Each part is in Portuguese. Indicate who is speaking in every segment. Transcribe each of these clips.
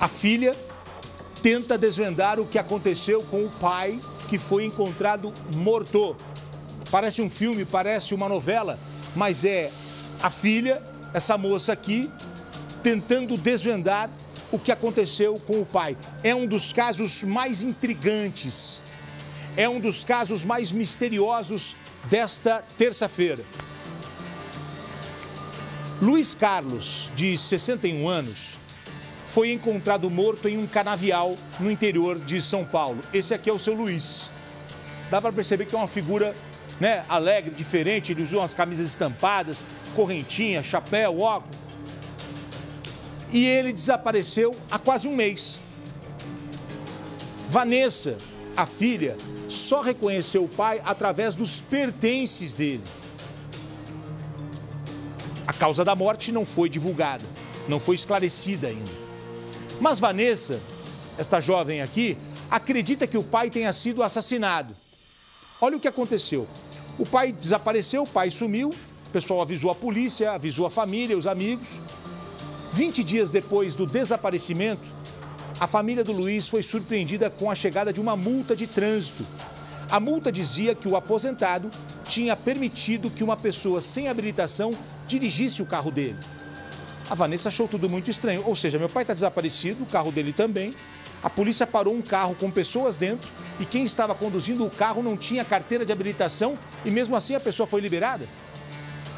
Speaker 1: A filha tenta desvendar o que aconteceu com o pai, que foi encontrado morto. Parece um filme, parece uma novela, mas é a filha, essa moça aqui, tentando desvendar o que aconteceu com o pai. É um dos casos mais intrigantes, é um dos casos mais misteriosos desta terça-feira. Luiz Carlos, de 61 anos, foi encontrado morto em um canavial no interior de São Paulo. Esse aqui é o seu Luiz. Dá para perceber que é uma figura, né, alegre, diferente. Ele usou umas camisas estampadas, correntinha, chapéu, óculos. E ele desapareceu há quase um mês. Vanessa, a filha, só reconheceu o pai através dos pertences dele. A causa da morte não foi divulgada, não foi esclarecida ainda. Mas Vanessa, esta jovem aqui, acredita que o pai tenha sido assassinado. Olha o que aconteceu. O pai desapareceu, o pai sumiu, o pessoal avisou a polícia, avisou a família, os amigos. 20 dias depois do desaparecimento, a família do Luiz foi surpreendida com a chegada de uma multa de trânsito. A multa dizia que o aposentado tinha permitido que uma pessoa sem habilitação dirigisse o carro dele. A Vanessa achou tudo muito estranho, ou seja, meu pai está desaparecido, o carro dele também. A polícia parou um carro com pessoas dentro e quem estava conduzindo o carro não tinha carteira de habilitação e mesmo assim a pessoa foi liberada.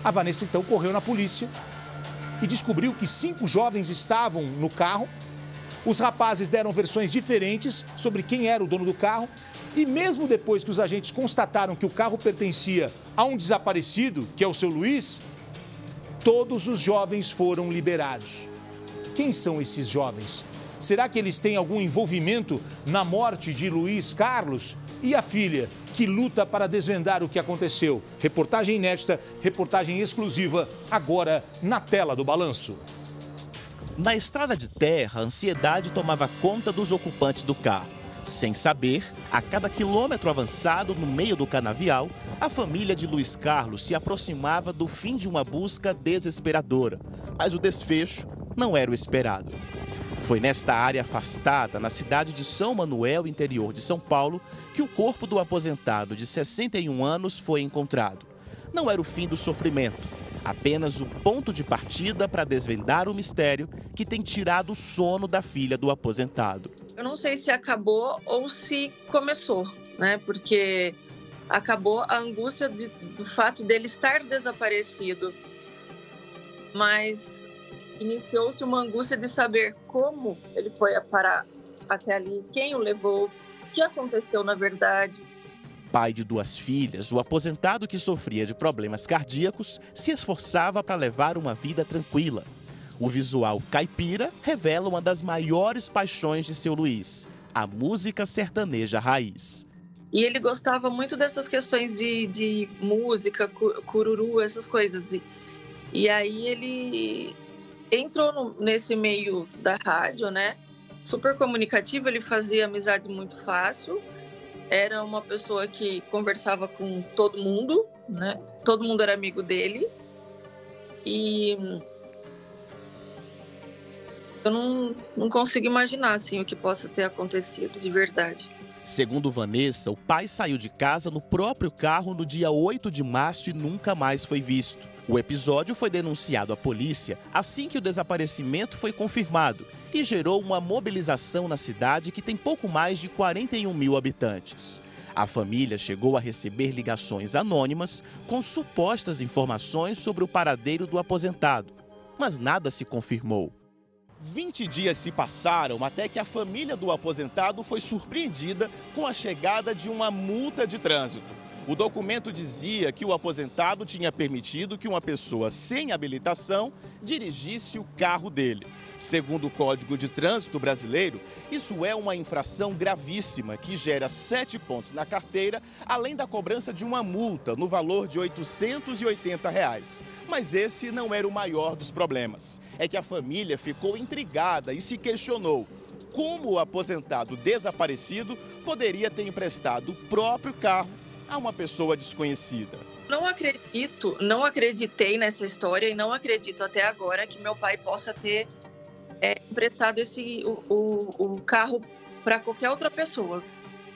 Speaker 1: A Vanessa então correu na polícia e descobriu que 5 jovens estavam no carro. Os rapazes deram versões diferentes sobre quem era o dono do carro e mesmo depois que os agentes constataram que o carro pertencia a um desaparecido, que é o seu Luiz, todos os jovens foram liberados. Quem são esses jovens? Será que eles têm algum envolvimento na morte de Luiz Carlos? E a filha, que luta para desvendar o que aconteceu? Reportagem inédita, reportagem exclusiva, agora na tela do Balanço.
Speaker 2: Na estrada de terra, a ansiedade tomava conta dos ocupantes do carro. Sem saber, a cada quilômetro avançado no meio do canavial, a família de Luiz Carlos se aproximava do fim de uma busca desesperadora. Mas o desfecho não era o esperado. Foi nesta área afastada, na cidade de São Manuel, interior de São Paulo, que o corpo do aposentado de 61 anos foi encontrado. Não era o fim do sofrimento, apenas o ponto de partida para desvendar o mistério que tem tirado o sono da filha do aposentado.
Speaker 3: Eu não sei se acabou ou se começou, né? Porque acabou a angústia do fato dele estar desaparecido, mas iniciou-se uma angústia de saber como ele foi a parar até ali, quem o levou, o que aconteceu na verdade.
Speaker 2: Pai de 2 filhas, o aposentado que sofria de problemas cardíacos se esforçava para levar uma vida tranquila. O visual caipira revela uma das maiores paixões de seu Luiz, a música sertaneja raiz.
Speaker 3: E ele gostava muito dessas questões de música, cururu, essas coisas. E aí ele entrou nesse meio da rádio, né? Super comunicativo, ele fazia amizade muito fácil. Era uma pessoa que conversava com todo mundo, né? Todo mundo era amigo dele. E eu não consigo imaginar assim, o que possa ter acontecido de verdade.
Speaker 2: Segundo Vanessa, o pai saiu de casa no próprio carro no dia 8 de março e nunca mais foi visto. O episódio foi denunciado à polícia assim que o desaparecimento foi confirmado e gerou uma mobilização na cidade que tem pouco mais de 41 mil habitantes. A família chegou a receber ligações anônimas com supostas informações sobre o paradeiro do aposentado, mas nada se confirmou. 20 dias se passaram até que a família do aposentado foi surpreendida com a chegada de uma multa de trânsito. O documento dizia que o aposentado tinha permitido que uma pessoa sem habilitação dirigisse o carro dele. Segundo o Código de Trânsito Brasileiro, isso é uma infração gravíssima que gera 7 pontos na carteira, além da cobrança de uma multa no valor de R$ 880. Mas esse não era o maior dos problemas. É que a família ficou intrigada e se questionou como o aposentado desaparecido poderia ter emprestado o próprio carro a uma pessoa desconhecida.
Speaker 3: Não acreditei nessa história e não acredito até agora que meu pai possa ter emprestado o carro para qualquer outra pessoa,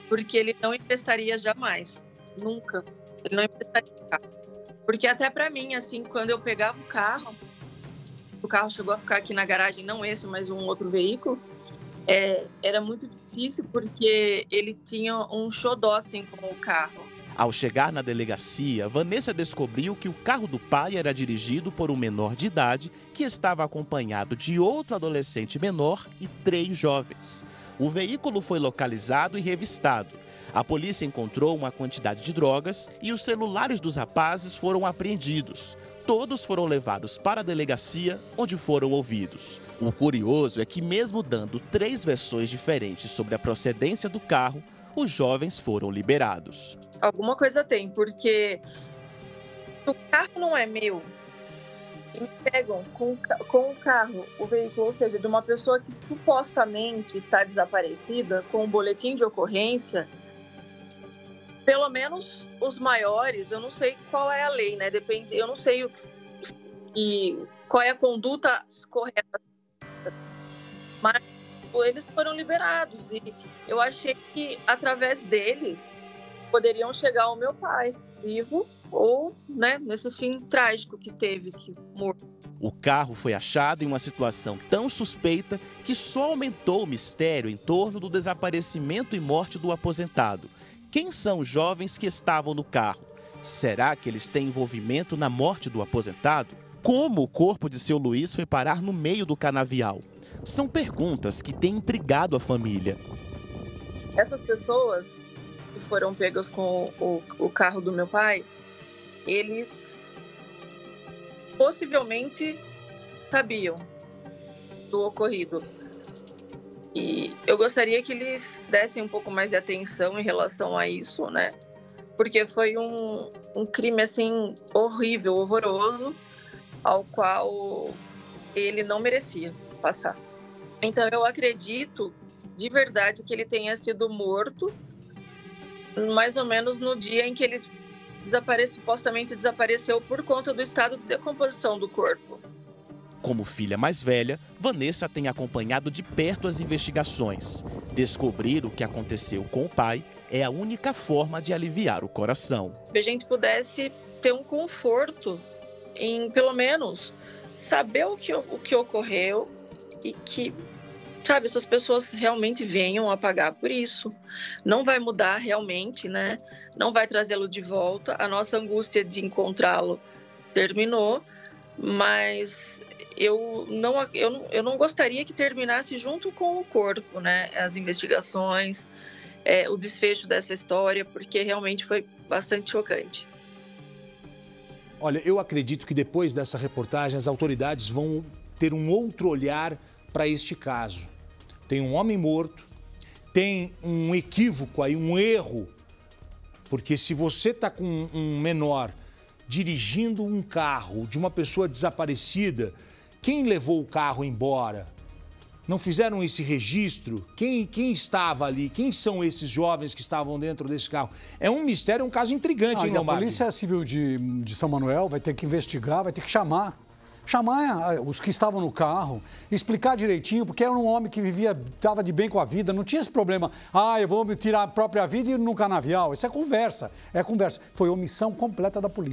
Speaker 3: porque ele não emprestaria jamais, nunca. Ele não emprestaria o carro. Porque até para mim, assim, quando eu pegava o carro chegou a ficar aqui na garagem, não esse, mas um outro veículo, era muito difícil porque ele tinha um xodó, assim, com o carro.
Speaker 2: Ao chegar na delegacia, Vanessa descobriu que o carro do pai era dirigido por um menor de idade que estava acompanhado de outro adolescente menor e 3 jovens. O veículo foi localizado e revistado. A polícia encontrou uma quantidade de drogas e os celulares dos rapazes foram apreendidos. Todos foram levados para a delegacia, onde foram ouvidos. O curioso é que, mesmo dando 3 versões diferentes sobre a procedência do carro, os jovens foram liberados.
Speaker 3: Alguma coisa tem, porque o carro não é meu. E me pegam com o carro, o veículo, ou seja, de uma pessoa que supostamente está desaparecida, com um boletim de ocorrência. Pelo menos os maiores, eu não sei qual é a lei, né? Depende, eu não sei qual é a conduta correta. Mas eles foram liberados e eu achei que através deles poderiam chegar ao meu pai vivo ou, né, nesse fim trágico que teve, que morto.
Speaker 2: O carro foi achado em uma situação tão suspeita que só aumentou o mistério em torno do desaparecimento e morte do aposentado. Quem são os jovens que estavam no carro? Será que eles têm envolvimento na morte do aposentado? Como o corpo de seu Luiz foi parar no meio do canavial? São perguntas que têm intrigado a família.
Speaker 3: Essas pessoas que foram pegas com o carro do meu pai, eles possivelmente sabiam do ocorrido. E eu gostaria que eles dessem um pouco mais de atenção em relação a isso, né? Porque foi um crime, assim, horrível, horroroso, ao qual ele não merecia passar. Então, eu acredito, de verdade, que ele tenha sido morto mais ou menos no dia em que ele supostamente desapareceu por conta do estado de decomposição do corpo.
Speaker 2: Como filha mais velha, Vanessa tem acompanhado de perto as investigações. Descobrir o que aconteceu com o pai é a única forma de aliviar o coração.
Speaker 3: Se a gente pudesse ter um conforto em, pelo menos, saber o que ocorreu e que, sabe, essas pessoas realmente venham a pagar por isso. Não vai mudar realmente, né? Não vai trazê-lo de volta. A nossa angústia de encontrá-lo terminou, mas eu não gostaria que terminasse junto com o corpo, né? As investigações, o desfecho dessa história, porque realmente foi bastante chocante.
Speaker 1: Olha, eu acredito que depois dessa reportagem as autoridades vão ter um outro olhar para este caso. Tem um homem morto, tem um equívoco aí, um erro, porque se você está com um menor dirigindo um carro de uma pessoa desaparecida, quem levou o carro embora? Não fizeram esse registro? Quem estava ali? Quem são esses jovens que estavam dentro desse carro? É um mistério, é um caso intrigante, hein, Lombardi?
Speaker 4: A Polícia Civil de São Manuel vai ter que investigar, vai ter que chamar os que estavam no carro, explicar direitinho, porque era um homem que estava de bem com a vida, não tinha esse problema, eu vou tirar a própria vida e ir no canavial. Isso é conversa, Foi omissão completa da polícia.